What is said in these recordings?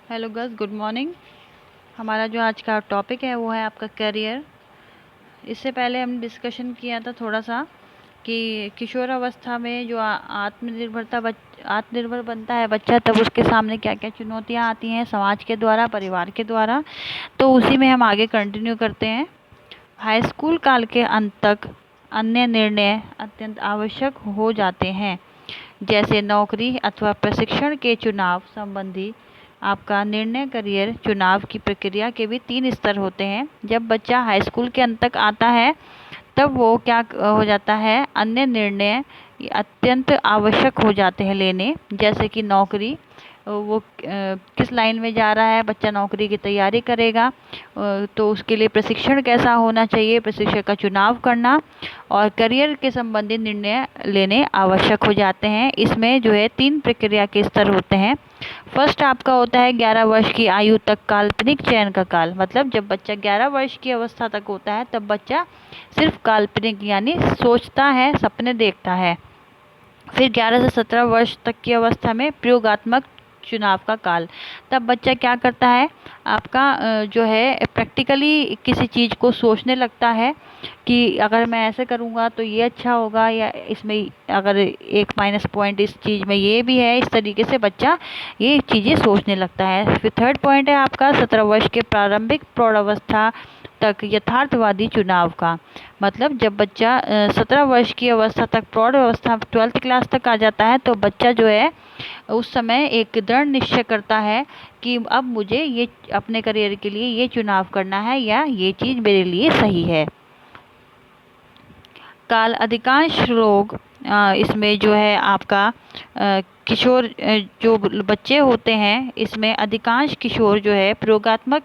Hello girls, good morning. हमारा जो आज का टॉपिक है वो है आपका करियर। इससे पहले हमने डिस्कशन किया था थोड़ा सा कि किशोर अवस्था में जो आत्मनिर्भर बनता है बच्चा, तब उसके सामने क्या क्या चुनौतियां आती हैं समाज के द्वारा, परिवार के द्वारा। तो उसी में हम आगे कंटिन्यू करते हैं। हाई स्कूल काल के अंत तक अन्य निर्णय अत्यंत आवश्यक हो जाते हैं, जैसे नौकरी अथवा प्रशिक्षण के चुनाव संबंधी आपका निर्णय। करियर चुनाव की प्रक्रिया के भी 3 स्तर होते हैं। जब बच्चा हाई स्कूल के अंत तक आता है तब वो क्या हो जाता है, अन्य निर्णय अत्यंत आवश्यक हो जाते हैं लेने, जैसे कि नौकरी। वो किस लाइन में जा रहा है, बच्चा नौकरी की तैयारी करेगा तो उसके लिए प्रशिक्षण कैसा होना चाहिए, प्रशिक्षण का चुनाव करना और करियर के संबंधित निर्णय लेने आवश्यक हो जाते हैं। इसमें जो है 3 प्रक्रिया के स्तर होते हैं। फर्स्ट आपका होता है 11 वर्ष की आयु तक काल्पनिक चयन का काल। मतलब जब बच्चा 11 वर्ष की अवस्था तक होता है तब बच्चा सिर्फ काल्पनिक यानी सोचता है, सपने देखता है। फिर 11 से 17 वर्ष तक की अवस्था में प्रयोगात्मक चुनाव का काल। तब बच्चा क्या करता है, आपका जो है प्रैक्टिकली किसी चीज़ को सोचने लगता है कि अगर मैं ऐसे करूँगा तो ये अच्छा होगा, या इसमें अगर एक माइनस पॉइंट इस चीज़ में ये भी है। इस तरीके से बच्चा ये चीज़ें सोचने लगता है। फिर थर्ड पॉइंट है आपका 17 वर्ष के प्रारंभिक प्रौढ़ावस्था तक यथार्थवादी चुनाव का। मतलब जब बच्चा 17 वर्ष की अवस्था तक, प्रौढ़ अवस्था 12th क्लास तक आ जाता है, तो बच्चा जो है उस समय एक दृढ़ निश्चय करता है कि अब मुझे ये अपने करियर के लिए ये चुनाव करना है या ये चीज़ मेरे लिए सही है। काल अधिकांश रोग इसमें जो है आपका किशोर जो बच्चे होते हैं, इसमें अधिकांश किशोर जो है प्रयोगात्मक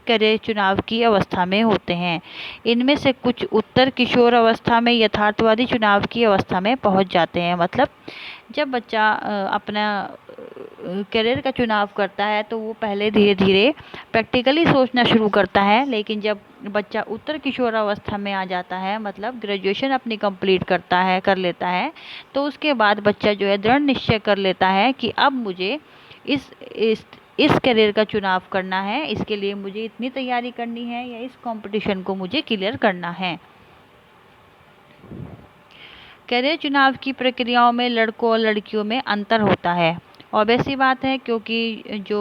करियर चुनाव की अवस्था में होते हैं। इनमें से कुछ उत्तर किशोर अवस्था में यथार्थवादी चुनाव की अवस्था में पहुंच जाते हैं। मतलब जब बच्चा अपना करियर का चुनाव करता है तो वो पहले धीरे धीरे प्रैक्टिकली सोचना शुरू करता है, लेकिन जब बच्चा उत्तर किशोर अवस्था में आ जाता है, मतलब ग्रेजुएशन अपनी कंप्लीट कर लेता है, तो उसके बाद बच्चा जो है दृढ़ निश्चय कर लेता है कि अब मुझे इस इस इस करियर का चुनाव करना है, इसके लिए मुझे इतनी तैयारी करनी है या इस कंपटीशन को मुझे क्लियर करना है। करियर चुनाव की प्रक्रियाओं में लड़कों और लड़कियों में अंतर होता है। ऑब्वियस सी बात है, क्योंकि जो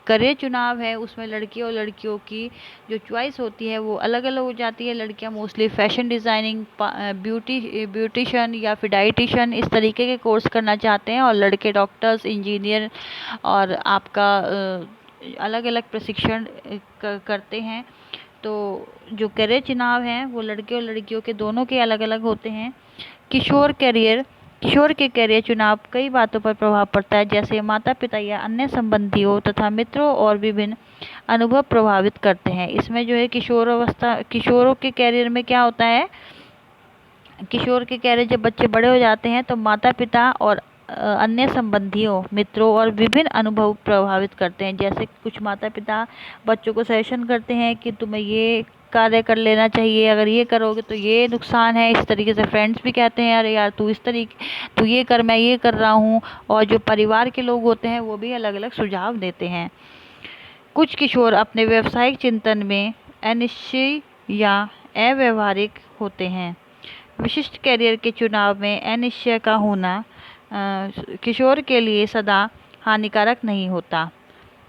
करियर चुनाव है उसमें लड़की और लड़कियों की जो चॉइस होती है वो अलग अलग हो जाती है। लड़कियां मोस्टली फैशन डिज़ाइनिंग, ब्यूटिशियन या फिर डाइटिशियन इस तरीके के कोर्स करना चाहते हैं, और लड़के डॉक्टर्स, इंजीनियर और आपका अलग अलग प्रशिक्षण करते हैं। तो जो करियर चुनाव हैं वो लड़के और लड़कियों के दोनों के अलग अलग होते हैं। किशोर के करियर चुनाव कई बातों पर प्रभाव पड़ता है, जैसे माता पिता या अन्य संबंधियों तथा मित्रों और विभिन्न अनुभव प्रभावित करते हैं। इसमें जो है किशोरों के करियर में क्या होता है, किशोर के करियर जब बच्चे बड़े हो जाते हैं तो माता पिता और अन्य संबंधियों, मित्रों और विभिन्न अनुभव प्रभावित करते हैं। जैसे कुछ माता पिता बच्चों को सजेशन करते हैं कि तुम्हें ये कार्य कर लेना चाहिए, अगर ये करोगे तो ये नुकसान है। इस तरीके से फ्रेंड्स भी कहते हैं अरे यार तू ये कर, मैं ये कर रहा हूँ। और जो परिवार के लोग होते हैं वो भी अलग अलग सुझाव देते हैं। कुछ किशोर अपने व्यावसायिक चिंतन में अनिश्चय या अव्यवहारिक होते हैं। विशिष्ट करियर के चुनाव में अनिश्चय का होना किशोर के लिए सदा हानिकारक नहीं होता।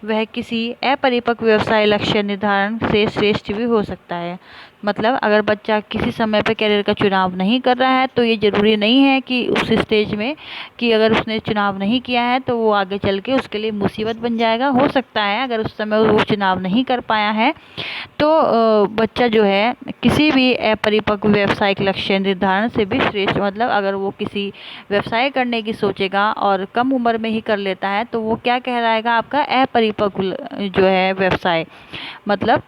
वह किसी अपरिपक्व व्यवसाय लक्ष्य निर्धारण से श्रेष्ठ भी हो सकता है। मतलब अगर बच्चा किसी समय पे करियर का चुनाव नहीं कर रहा है तो ये ज़रूरी नहीं है कि उस स्टेज में कि अगर उसने चुनाव नहीं किया है तो वो आगे चल के उसके लिए मुसीबत बन जाएगा। हो सकता है अगर उस समय वो चुनाव नहीं कर पाया है तो बच्चा जो है किसी भी अपरिपक्व व्यावसायिक लक्ष्य निर्धारण से भी श्रेष्ठ, मतलब अगर वो किसी व्यवसाय करने की सोचेगा और कम उम्र में ही कर लेता है तो वो क्या कहलाएगा, आपका अपरिपक्व जो है व्यवसाय। मतलब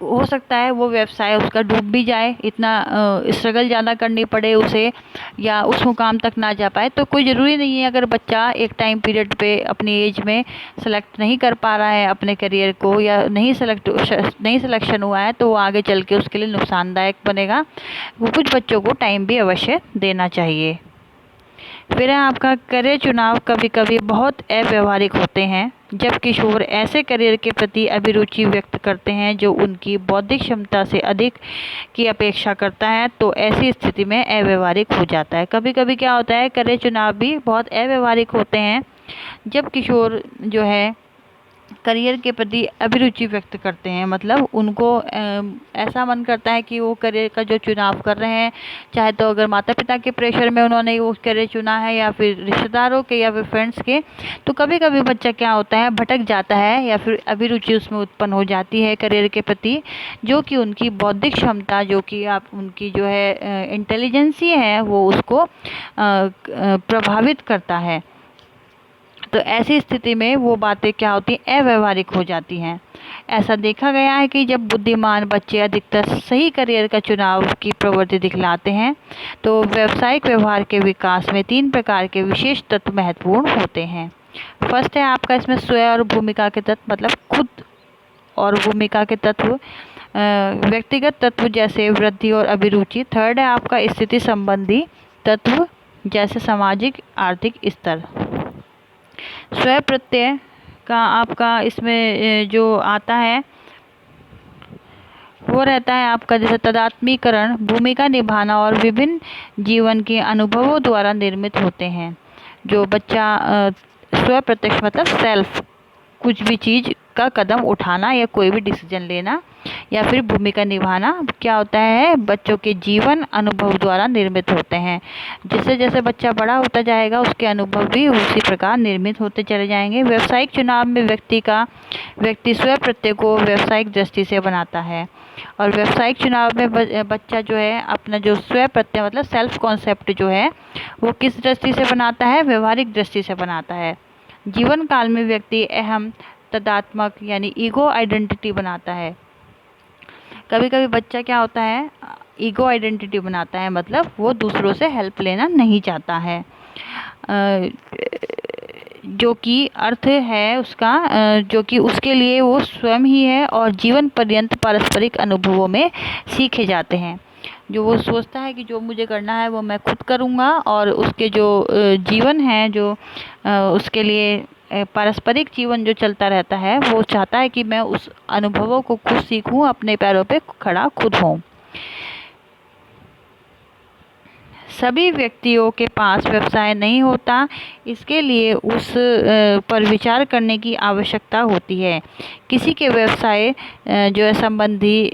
हो सकता है वो व्यवसाय उसका डूब भी जाए, इतना स्ट्रगल ज़्यादा करनी पड़े उसे, या उस मुकाम तक ना जा पाए। तो कोई ज़रूरी नहीं है अगर बच्चा एक टाइम पीरियड पे अपनी एज में सेलेक्ट नहीं कर पा रहा है अपने करियर को, या नहीं सिलेक्शन हुआ है, तो वो आगे चल के उसके लिए नुकसानदायक बनेगा। वो कुछ बच्चों को टाइम भी अवश्य देना चाहिए। फिर है आपका करियर चुनाव कभी कभी बहुत अव्यवहारिक होते हैं। जब किशोर ऐसे करियर के प्रति अभिरुचि व्यक्त करते हैं जो उनकी बौद्धिक क्षमता से अधिक की अपेक्षा करता है, तो ऐसी स्थिति में अव्यवहारिक हो जाता है। कभी कभी क्या होता है, करियर चुनाव भी बहुत अव्यवहारिक होते हैं। जब किशोर जो है करियर के प्रति अभिरुचि व्यक्त करते हैं, मतलब उनको ऐसा मन करता है कि वो करियर का जो चुनाव कर रहे हैं, चाहे तो अगर माता पिता के प्रेशर में उन्होंने वो करियर चुना है या फिर रिश्तेदारों के या फिर फ्रेंड्स के, तो कभी कभी बच्चा क्या होता है, भटक जाता है या फिर अभिरुचि उसमें उत्पन्न हो जाती है करियर के प्रति, जो कि उनकी बौद्धिक क्षमता, जो कि आप उनकी जो है इंटेलिजेंसी है, वो उसको प्रभावित करता है। तो ऐसी स्थिति में वो बातें क्या होती हैं, अव्यवहारिक हो जाती हैं। ऐसा देखा गया है कि जब बुद्धिमान बच्चे अधिकतर सही करियर का चुनाव की प्रवृत्ति दिखलाते हैं, तो व्यावसायिक व्यवहार के विकास में 3 प्रकार के विशेष तत्व महत्वपूर्ण होते हैं। फर्स्ट है आपका इसमें स्वयं और भूमिका के तत्व, मतलब खुद और भूमिका के तत्व, व्यक्तिगत तत्व जैसे वृद्धि और अभिरुचि। थर्ड है आपका स्थिति संबंधी तत्व जैसे सामाजिक आर्थिक स्तर। स्वयं प्रत्यय का आपका इसमें जो आता है वो रहता है आपका जैसे तादात्म्यीकरण, भूमिका निभाना और विभिन्न जीवन के अनुभवों द्वारा निर्मित होते हैं। जो बच्चा स्वयं प्रत्यक्ष मतलब सेल्फ, कुछ भी चीज़ का कदम उठाना या कोई भी डिसीजन लेना या फिर भूमिका निभाना क्या होता है, बच्चों के जीवन अनुभव द्वारा निर्मित होते हैं। जैसे जैसे बच्चा बड़ा होता जाएगा उसके अनुभव भी उसी प्रकार निर्मित होते चले जाएंगे। व्यावसायिक चुनाव में व्यक्ति स्वयं प्रत्यय को व्यावसायिक दृष्टि से बनाता है, और व्यावसायिक चुनाव में बच्चा जो है अपना जो स्वयं प्रत्यय मतलब सेल्फ कॉन्सेप्ट जो है वो किस दृष्टि से बनाता है, व्यवहारिक दृष्टि से बनाता है। जीवन काल में व्यक्ति अहम तदात्मक यानी ईगो आइडेंटिटी बनाता है। कभी कभी बच्चा क्या होता है, ईगो आइडेंटिटी बनाता है, मतलब वो दूसरों से हेल्प लेना नहीं चाहता है, जो कि अर्थ है उसका, जो कि उसके लिए वो स्वयं ही है और जीवन पर्यंत पारस्परिक अनुभवों में सीखे जाते हैं। जो वो सोचता है कि जो मुझे करना है वो मैं खुद करूँगा, और उसके जो जीवन है जो उसके लिए पारस्परिक जीवन जो चलता रहता है, वो चाहता है कि मैं उस अनुभवों को खुद सीखूं, अपने पैरों पे खड़ा खुद हूँ। सभी व्यक्तियों के पास व्यवसाय नहीं होता, इसके लिए उस पर विचार करने की आवश्यकता होती है। किसी के व्यवसाय जो है संबंधी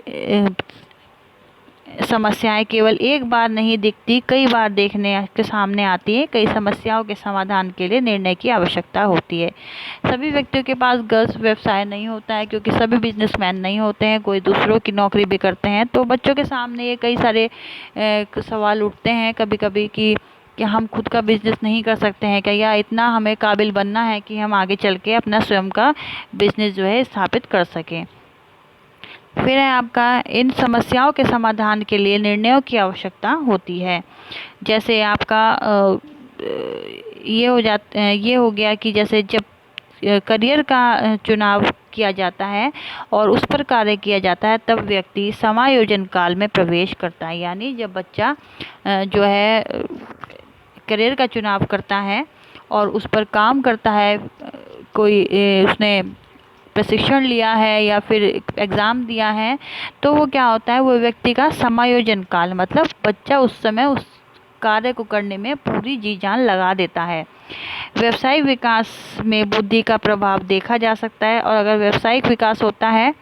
समस्याएं केवल एक बार नहीं दिखती, कई बार देखने के सामने आती है। कई समस्याओं के समाधान के लिए निर्णय की आवश्यकता होती है। सभी व्यक्तियों के पास गर्ल्स व्यवसाय नहीं होता है, क्योंकि सभी बिजनेसमैन नहीं होते हैं, कोई दूसरों की नौकरी भी करते हैं। तो बच्चों के सामने ये कई सारे सवाल उठते हैं कभी कभी कि हम खुद का बिजनेस नहीं कर सकते हैं क्या, या इतना हमें काबिल बनना है कि हम आगे चल के अपना स्वयं का बिजनेस जो है स्थापित कर सकें। फिर है आपका इन समस्याओं के समाधान के लिए निर्णयों की आवश्यकता होती है। जैसे आपका ये हो गया कि जैसे जब करियर का चुनाव किया जाता है और उस पर कार्य किया जाता है, तब व्यक्ति समायोजन काल में प्रवेश करता है। यानी जब बच्चा जो है करियर का चुनाव करता है और उस पर काम करता है, कोई उसने प्रशिक्षण लिया है या फिर एग्ज़ाम दिया है, तो वो क्या होता है, वो व्यक्ति का समायोजन काल, मतलब बच्चा उस समय उस कार्य को करने में पूरी जी जान लगा देता है। व्यावसायिक विकास में बुद्धि का प्रभाव देखा जा सकता है, और अगर व्यावसायिक विकास होता है,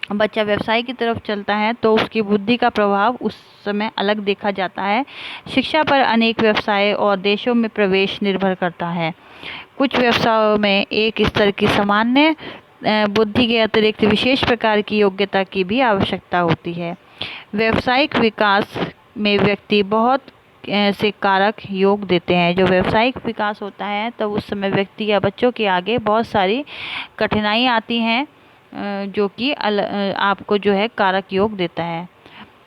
बच्चा व्यवसाय की तरफ चलता है, तो उसकी बुद्धि का प्रभाव उस समय अलग देखा जाता है। शिक्षा पर अनेक व्यवसाय और देशों में प्रवेश निर्भर करता है। कुछ व्यवसायों में एक स्तर की सामान्य बुद्धि के अतिरिक्त विशेष प्रकार की योग्यता की भी आवश्यकता होती है। व्यावसायिक विकास में व्यक्ति बहुत से कारक योग देते हैं। जो व्यावसायिक विकास होता है तब उस समय व्यक्ति या बच्चों के आगे बहुत सारी कठिनाई आती हैं, जो कि आपको जो है कारक योग देता है।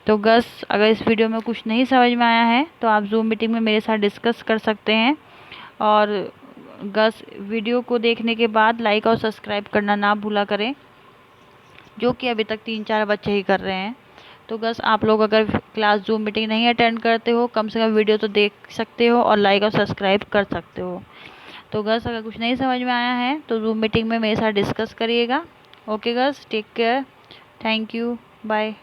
तो गस अगर इस वीडियो में कुछ नहीं समझ में आया है तो आप जूम मीटिंग में मेरे साथ डिस्कस कर सकते हैं। और गस वीडियो को देखने के बाद लाइक और सब्सक्राइब करना ना भूला करें, जो कि अभी तक 3-4 बच्चे ही कर रहे हैं। तो गस आप लोग अगर क्लास जूम मीटिंग नहीं अटेंड करते हो, कम से कम वीडियो तो देख सकते हो और लाइक और सब्सक्राइब कर सकते हो। तो गर्ल्स अगर कुछ नहीं समझ में आया है तो ज़ूम मीटिंग में मेरे साथ डिस्कस करिएगा। Okay girls, take care, thank you, bye.